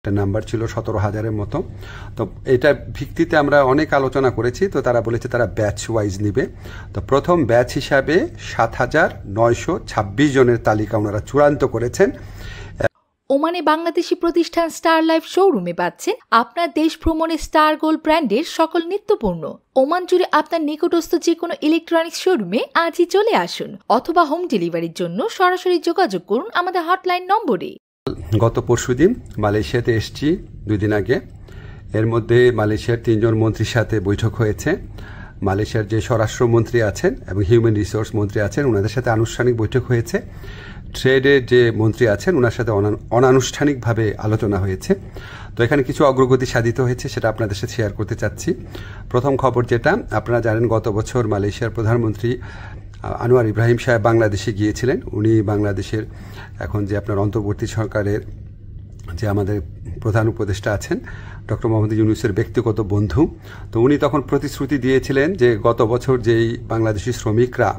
একটা নাম্বার ছিল 17,000-এর মতো। তো এটার ভিত্তিতে আমরা অনেক আলোচনা করেছি। তো তারা বলেছে তারা ব্যাচ ওয়াইজ নিবে। তো প্রথম ব্যাচ হিসাবে 7,926 জনের তালিকা ওনারা চূড়ান্ত করেছেন। ওমানে বাংলাদেশি প্রতিষ্ঠান স্টার লাইফ শোরুমে পাচ্ছেন আপনার দেশ ভ্রমণে স্টার গোল্ড ব্র্যান্ডের সকল নিত্যপণ্য। ওমান জুড়ে আপনার নিকটস্থ যে কোনো ইলেকট্রনিক্স শোরুমে আজই চলে আসুন অথবা হোম ডেলিভারির জন্য সরাসরি যোগাযোগ করুন আমাদের হটলাইন নম্বরে। গত পরশুদিন মালয়েশিয়াতে এসেছি 2 দিন আগে। এর মধ্যে মালয়েশিয়ার 3 জন মন্ত্রীর সাথে বৈঠক হয়েছে। মালয়েশিয়ার যে স্বরাষ্ট্রমন্ত্রী আছেন এবং হিউম্যান রিসোর্স মন্ত্রী আছেন ওনাদের সাথে আনুষ্ঠানিক বৈঠক হয়েছে। ট্রেডের যে মন্ত্রী আছেন ওনার সাথে অনানুষ্ঠানিকভাবে আলোচনা হয়েছে। তো এখানে কিছু অগ্রগতি সাধিত হয়েছে, সেটা আপনাদের সাথে শেয়ার করতে চাচ্ছি। প্রথম খবর যেটা আপনারা জানেন, গত বছর মালয়েশিয়ার প্রধানমন্ত্রী আনোয়ার ইব্রাহিম সাহেব বাংলাদেশে গিয়েছিলেন। উনি বাংলাদেশের এখন যে আপনার অন্তর্বর্তী সরকারের যে আমাদের প্রধান উপদেষ্টা আছেন ডক্টর মোহাম্মদ ইউনূসের ব্যক্তিগত বন্ধু। তো উনি তখন প্রতিশ্রুতি দিয়েছিলেন যে গত বছর যেই বাংলাদেশি শ্রমিকরা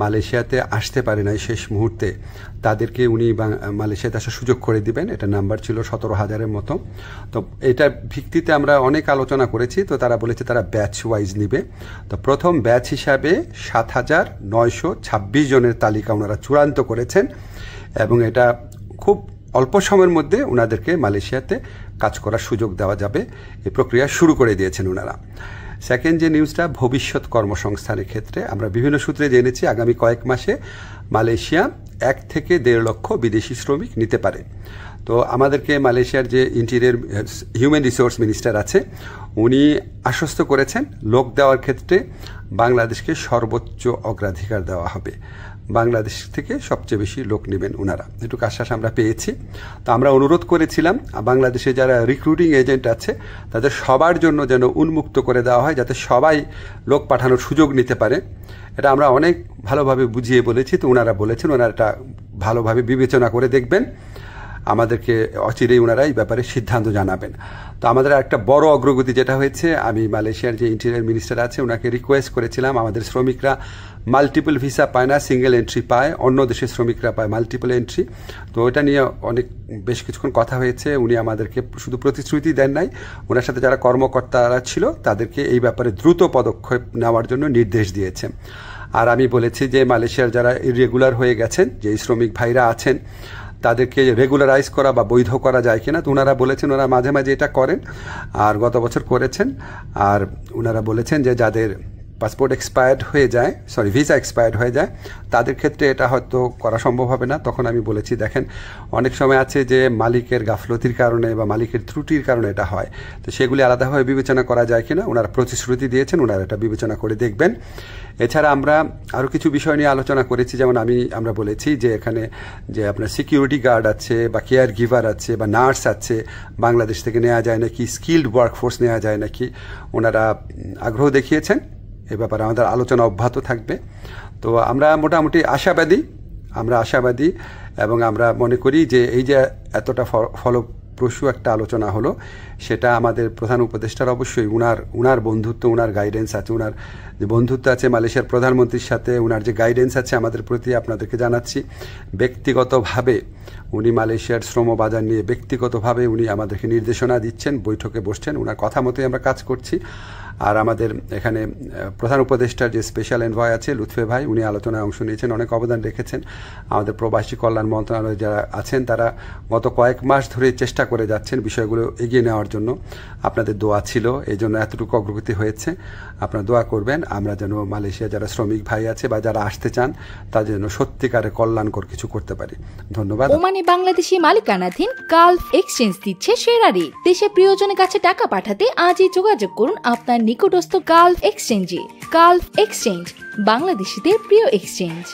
মালয়েশিয়াতে আসতে পারে নাই শেষ মুহূর্তে, তাদেরকে উনি মালয়েশিয়াতে আসার সুযোগ করে দিবেন। এটা নাম্বার ছিল 17,000-এর মতো। তো এটার ভিত্তিতে আমরা অনেক আলোচনা করেছি। তো তারা বলেছে তারা ব্যাচ ওয়াইজ নিবে। তো প্রথম ব্যাচ হিসাবে 7,926 জনের তালিকা ওনারা চূড়ান্ত করেছেন এবং এটা খুব অল্প সময়ের মধ্যে ওনাদেরকে মালয়েশিয়াতে কাজ করার সুযোগ দেওয়া যাবে, এই প্রক্রিয়া শুরু করে দিয়েছেন ওনারা। সেকেন্ড যে নিউজটা, ভবিষ্যৎ কর্মসংস্থানের ক্ষেত্রে আমরা বিভিন্ন সূত্রে জেনেছি আগামী কয়েক মাসে মালয়েশিয়া 1 থেকে 1.5 লক্ষ বিদেশি শ্রমিক নিতে পারে। তো আমাদেরকে মালয়েশিয়ার যে ইন্টেরিয়র হিউম্যান রিসোর্স মিনিস্টার আছে উনি আশ্বস্ত করেছেন লোক দেওয়ার ক্ষেত্রে বাংলাদেশকে সর্বোচ্চ অগ্রাধিকার দেওয়া হবে। বাংলাদেশ থেকে সবচেয়ে বেশি লোক নেবেন ওনারা, এটুকু আশ্বাস আমরা পেয়েছি। তো আমরা অনুরোধ করেছিলাম বাংলাদেশে যারা রিক্রুটিং এজেন্ট আছে তাদের সবার জন্য যেন উন্মুক্ত করে দেওয়া হয়, যাতে সবাই লোক পাঠানোর সুযোগ নিতে পারে। এটা আমরা অনেক ভালোভাবে বুঝিয়ে বলেছি। তো ওনারা বলেছেন ওনারা এটা ভালোভাবে বিবেচনা করে দেখবেন, আমাদেরকে অচিরেই ওনারা এই ব্যাপারে সিদ্ধান্ত জানাবেন। তো আমাদের একটা বড় অগ্রগতি যেটা হয়েছে, আমি মালয়েশিয়ার যে ইন্টেরিয়র মিনিস্টার আছে ওনাকে রিকোয়েস্ট করেছিলাম, আমাদের শ্রমিকরা মাল্টিপল ভিসা পায় না, সিঙ্গেল এন্ট্রি পায়, অন্য দেশের শ্রমিকরা পায় মাল্টিপল এন্ট্রি। তো ওটা নিয়ে বেশ কিছুক্ষণ কথা হয়েছে। উনি আমাদেরকে শুধু প্রতিশ্রুতি দেন নাই, ওনার সাথে যারা কর্মকর্তারা ছিল তাদেরকে এই ব্যাপারে দ্রুত পদক্ষেপ নেওয়ার জন্য নির্দেশ দিয়েছে। আর আমি বলেছি যে মালয়েশিয়ার যারা ইরেগুলার হয়ে গেছেন, যে শ্রমিক ভাইরা আছেন তাদেরকে রেগুলারাইজ করা বা বৈধ করা যায় কিনা। তো ওনারা বলেছেন ওনারা মাঝে মাঝে এটা করেন, আর গত বছর করেছেন। আর ওনারা বলেছেন যে যাদের পাসপোর্ট এক্সপায়ার্ড হয়ে যায়, ভিসা এক্সপায়ার্ড হয়ে যায়, তাদের ক্ষেত্রে এটা হয়তো করা সম্ভব হবে না। তখন আমি বলেছি দেখেন অনেক সময় আছে যে মালিকের গাফলতির কারণে বা মালিকের ত্রুটির কারণে এটা হয়, তো সেগুলি আলাদাভাবে বিবেচনা করা যায় কিনা। ওনারা প্রতিশ্রুতি দিয়েছেন, ওনারা এটা বিবেচনা করে দেখবেন। এছাড়া আমরা আরও কিছু বিষয় নিয়ে আলোচনা করেছি, যেমন আমরা বলেছি যে এখানে যে আপনার সিকিউরিটি গার্ড আছে বা কেয়ার গিভার আছে বা নার্স আছে, বাংলাদেশ থেকে নেওয়া যায় নাকি, স্কিল্ড ওয়ার্কফোর্স নেওয়া যায় নাকি, ওনারা আগ্রহ দেখিয়েছেন। এ ব্যাপারে আমাদের আলোচনা অব্যাহত থাকবে। তো আমরা মোটামুটি আশাবাদী এবং আমরা মনে করি যে এই যে এতটা ফলপ্রসূ একটা আলোচনা হলো, সেটা আমাদের প্রধান উপদেষ্টার অবশ্যই উনার বন্ধুত্ব, উনার গাইডেন্স আছে, উনার যে বন্ধুত্ব আছে মালয়েশিয়ার প্রধানমন্ত্রীর সাথে, উনার যে গাইডেন্স আছে আমাদের প্রতি, আপনাদেরকে জানাচ্ছি। ব্যক্তিগতভাবে উনি মালয়েশিয়ার শ্রম বাজার নিয়ে ব্যক্তিগতভাবে উনি আমাদেরকে নির্দেশনা দিচ্ছেন, বৈঠকে বসছেন, ওনার কথা মতোই আমরা কাজ করছি। আর আমাদের এখানে প্রধান উপদেষ্টার যে স্পেশাল এনভয় আছে লুৎফে ভাই, উনি আলোচনায় অংশ নিয়েছেন, অনেক অবদান রেখেছেন। আমাদের প্রবাসী কল্যাণ মন্ত্রণালয়ে যারা আছেন তারা গত কয়েক মাস ধরে চেষ্টা করে যাচ্ছেন বিষয়গুলো এগিয়ে নেওয়ার জন্য। আপনাদের দোয়া ছিল, এই জন্য এতটুকু অগ্রগতি হয়েছে। আপনারা দোয়া করবেন আমরা যেন মালয়েশিয়া যারা শ্রমিক ভাই আছে বা যারা আসতে চান তাদের জন্য সত্যিকারে কল্যাণকর কিছু করতে পারি। ধন্যবাদ। ওমানে বাংলাদেশি মালিকানাধীন গালফ এক্সচেঞ্জ দিচ্ছে সেরা রেট। দেশে প্রিয়জনের কাছে টাকা পাঠাতে আজই যোগাযোগ করুন আপনার নিকটস্থ গালফ এক্সচেঞ্জে। গালফ এক্সচেঞ্জ, বাংলাদেশিদের প্রিয় এক্সচেঞ্জ।